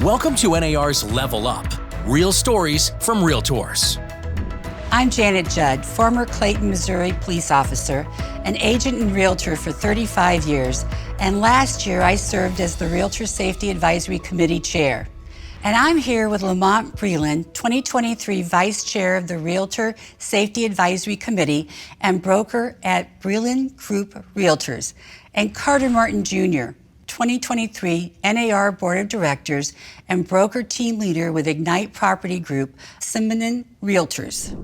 Welcome to NAR's Level Up, real stories from Realtors. I'm Janet Judd, former Clayton, Missouri police officer, an agent and realtor for 35 years, and last year I served as the REALTOR Safety Advisory Committee chair. And I'm here with Lamont Breland, 2023 Vice Chair of the REALTOR Safety Advisory Committee and broker at Breland Group Realtors, and Carter Martin Jr., 2023 NAR Board of Directors and broker team leader with Ignite Property Group, Semonin Realtors.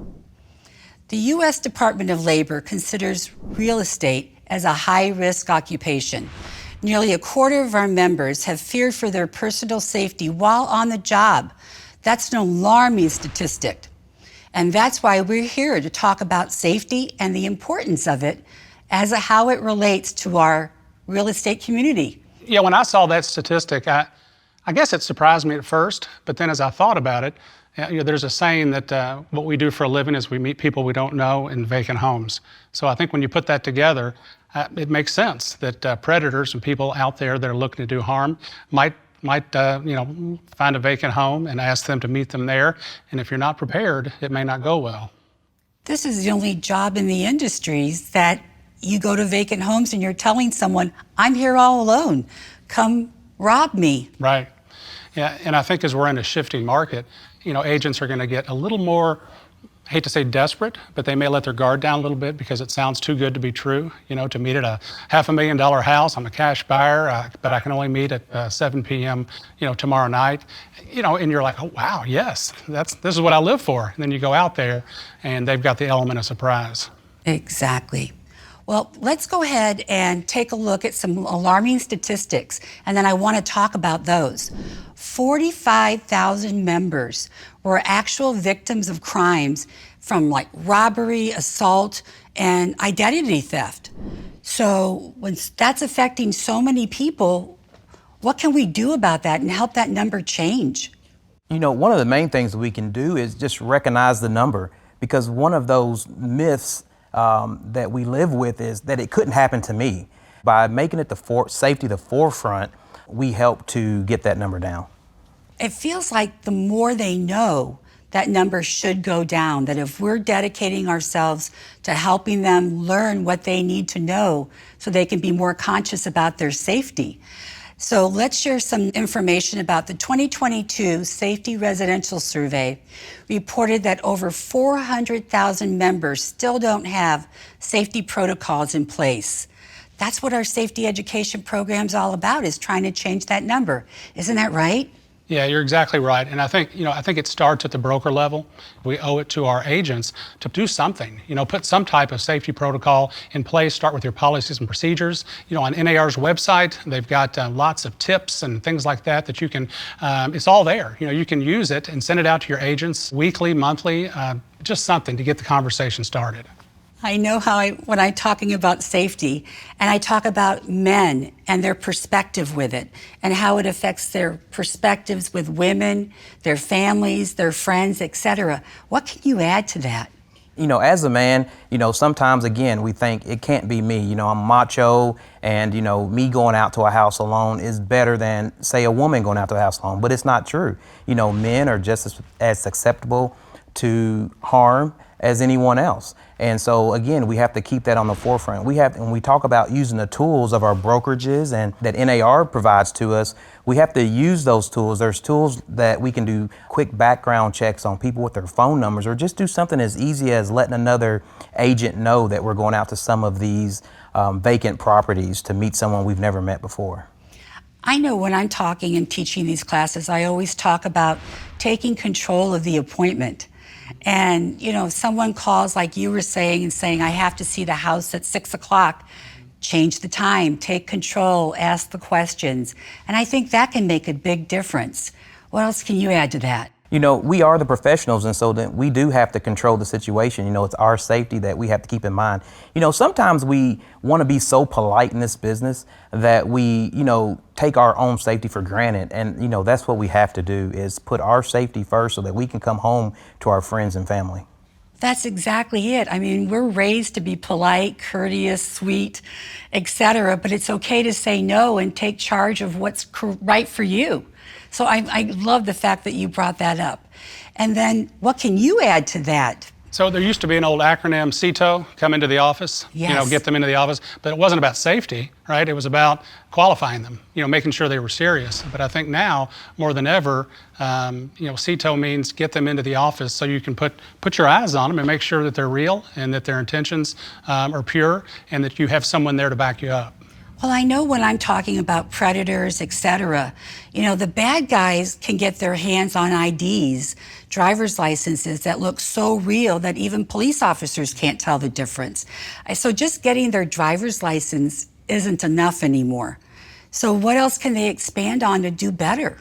The U.S. Department of Labor considers real estate as a high-risk occupation. Nearly a quarter of our members have feared for their personal safety while on the job. That's an alarming statistic. And that's why we're here to talk about safety and the importance of it as how it relates to our real estate community. Yeah, when I saw that statistic, I guess it surprised me at first, but then as I thought about it, there's a saying that what we do for a living is we meet people we don't know in vacant homes. So I think when you put that together, it makes sense that predators and people out there that are looking to do harm might find a vacant home and ask them to meet them there. And if you're not prepared, it may not go well. This is the only job in the industries that you go to vacant homes and you're telling someone, I'm here all alone, come rob me. Right. Yeah, and I think as we're in a shifting market, agents are going to get a little more, I hate to say desperate, but they may let their guard down a little bit because it sounds too good to be true. To meet at a $500,000 house, I'm a cash buyer, but I can only meet at 7 p.m. Tomorrow night. And you're like, oh wow, yes, this is what I live for. And then you go out there, and they've got the element of surprise. Exactly. Well, let's go ahead and take a look at some alarming statistics, and then I want to talk about those. 45,000 members were actual victims of crimes from like robbery, assault, and identity theft. So when that's affecting so many people, what can we do about that and help that number change? One of the main things that we can do is just recognize the number, because one of those myths that we live with is that it couldn't happen to me. By making it safety the forefront, we help to get that number down. It feels like the more they know, that number should go down, that if we're dedicating ourselves to helping them learn what they need to know so they can be more conscious about their safety. So let's share some information about the 2022 Safety Residential Survey reported that over 400,000 members still don't have safety protocols in place. That's what our safety education program's all about, is trying to change that number. Isn't that right? Yeah, you're exactly right. And I think it starts at the broker level. We owe it to our agents to do something, put some type of safety protocol in place. Start with your policies and procedures. On NAR's website, they've got lots of tips and things like that you can, it's all there. You can use it and send it out to your agents weekly, monthly, just something to get the conversation started. I know when I'm talking about safety, and I talk about men and their perspective with it, and how it affects their perspectives with women, their families, their friends, etc. What can you add to that? As a man, sometimes, again, we think it can't be me. I'm macho, and, me going out to a house alone is better than, say, a woman going out to a house alone. But it's not true. Men are just as susceptible to harm as anyone else. And so again, we have to keep that on the forefront. When we talk about using the tools of our brokerages and that NAR provides to us, we have to use those tools. There's tools that we can do quick background checks on people with their phone numbers, or just do something as easy as letting another agent know that we're going out to some of these vacant properties to meet someone we've never met before. I know when I'm talking and teaching these classes, I always talk about taking control of the appointment. And, if someone calls, like you were saying, and saying, I have to see the house at 6 o'clock, change the time, take control, ask the questions. And I think that can make a big difference. What else can you add to that? We are the professionals, and so then we do have to control the situation. It's our safety that we have to keep in mind. Sometimes we want to be so polite in this business that we, take our own safety for granted. And, that's what we have to do, is put our safety first so that we can come home to our friends and family. That's exactly it. I mean, we're raised to be polite, courteous, sweet, etc. But it's okay to say no and take charge of what's right for you. So I love the fact that you brought that up. And then what can you add to that? So there used to be an old acronym, CETO, come into the office, Yes. get them into the office, but it wasn't about safety, right? It was about qualifying them, making sure they were serious. But I think now, more than ever, CETO means get them into the office so you can put your eyes on them and make sure that they're real and that their intentions are pure and that you have someone there to back you up. Well, I know when I'm talking about predators, etc., the bad guys can get their hands on IDs, driver's licenses that look so real that even police officers can't tell the difference. So just getting their driver's license isn't enough anymore. So what else can they expand on to do better?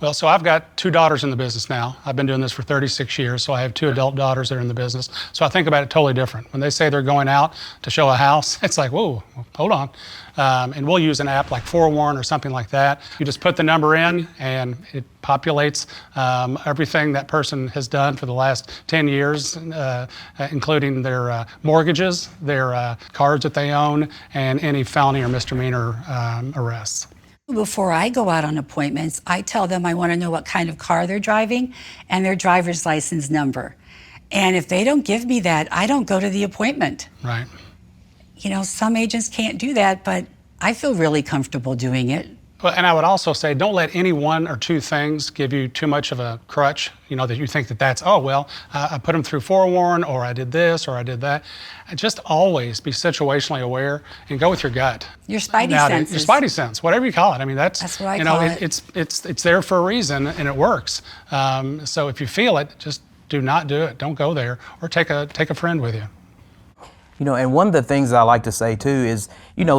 Well, so I've got 2 daughters in the business now. I've been doing this for 36 years, so I have 2 adult daughters that are in the business. So I think about it totally different. When they say they're going out to show a house, it's like, whoa, hold on. And we'll use an app like Forewarn or something like that. You just put the number in and it populates everything that person has done for the last 10 years, including their mortgages, their cars that they own, and any felony or misdemeanor arrests. Before I go out on appointments, I tell them I want to know what kind of car they're driving and their driver's license number. And if they don't give me that, I don't go to the appointment. Right. Some agents can't do that, but I feel really comfortable doing it. Well, and I would also say, don't let any 1 or 2 things give you too much of a crutch, that you think that's, I put them through Forewarn, or I did this, or I did that. Just always be situationally aware and go with your gut. Your spidey senses. Your spidey sense, whatever you call it. I mean, that's what I call it. It's there for a reason, and it works. So if you feel it, just do not do it. Don't go there, or take a friend with you. And one of the things I like to say too is,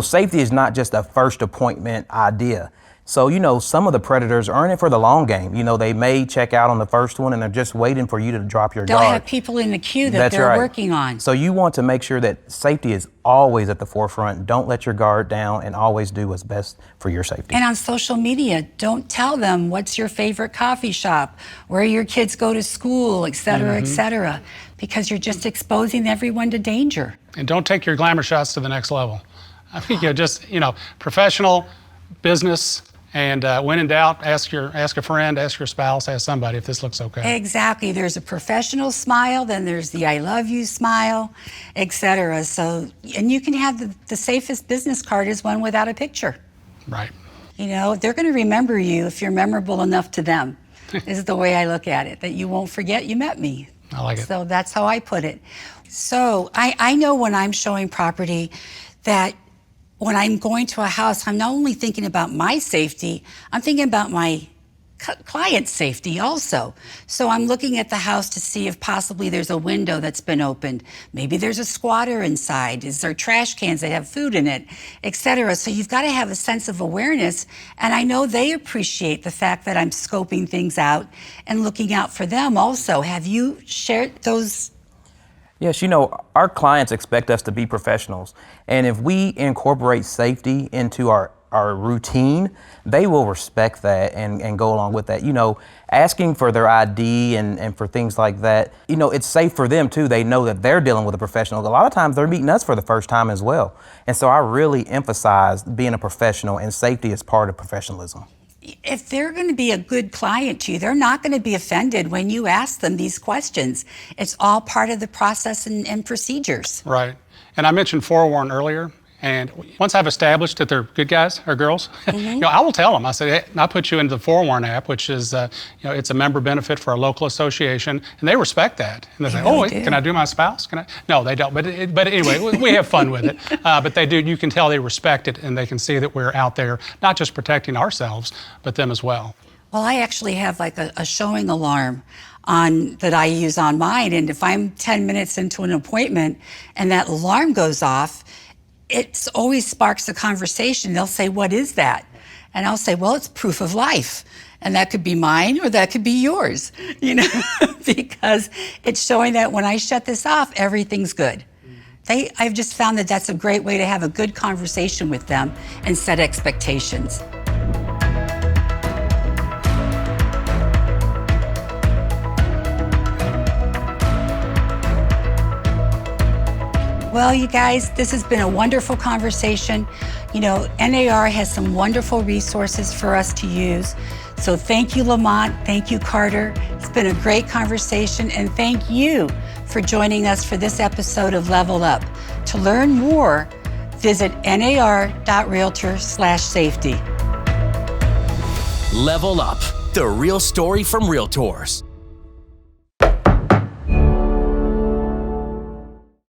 safety is not just a first appointment idea. So, some of the predators are in it for the long game. They may check out on the first one and they're just waiting for you to drop your guard. They'll have people in the queue that That's they're right. working on. So you want to make sure that safety is always at the forefront. Don't let your guard down and always do what's best for your safety. And on social media, don't tell them what's your favorite coffee shop, where your kids go to school, et cetera, because you're just exposing everyone to danger. And don't take your glamour shots to the next level. I think professional, business, and when in doubt, ask a friend, ask your spouse, ask somebody if this looks okay. Exactly. There's a professional smile, then there's the I love you smile, etc. So, and you can have the safest business card is one without a picture. Right. They're going to remember you if you're memorable enough to them. Is the way I look at it, that you won't forget you met me. I like it. So that's how I put it. So I know when I'm showing property that when I'm going to a house, I'm not only thinking about my safety, I'm thinking about my client's safety also. So I'm looking at the house to see if possibly there's a window that's been opened. Maybe there's a squatter inside. Is there trash cans that have food in it, etc. So you've got to have a sense of awareness. And I know they appreciate the fact that I'm scoping things out and looking out for them also. Have you shared those? Yes, our clients expect us to be professionals. And if we incorporate safety into our routine, they will respect that and go along with that. Asking for their ID and for things like that, it's safe for them too. They know that they're dealing with a professional. A lot of times they're meeting us for the first time as well. And so I really emphasize being a professional, and safety is part of professionalism. If they're going to be a good client to you, they're not going to be offended when you ask them these questions. It's all part of the process and procedures. Right. And I mentioned Forewarn earlier. And once I've established that they're good guys or girls, I will tell them. I say, hey, I put you into the Forewarn app, which is, it's a member benefit for a local association, and they respect that. And they say, really can I do my spouse? Can I? No, they don't. But anyway, we have fun with it. But they do. You can tell they respect it, and they can see that we're out there, not just protecting ourselves, but them as well. Well, I actually have like a showing alarm that I use on mine, and if I'm 10 minutes into an appointment and that alarm goes off, it always sparks a conversation. They'll say, what is that? And I'll say, well, it's proof of life. And that could be mine or that could be yours, because it's showing that when I shut this off, everything's good. I've just found that that's a great way to have a good conversation with them and set expectations. Well, you guys, this has been a wonderful conversation. You know, NAR has some wonderful resources for us to use. So thank you, Lamont. Thank you, Carter. It's been a great conversation, and thank you for joining us for this episode of Level Up. To learn more, visit nar.realtor/safety. Level Up, the real story from Realtors.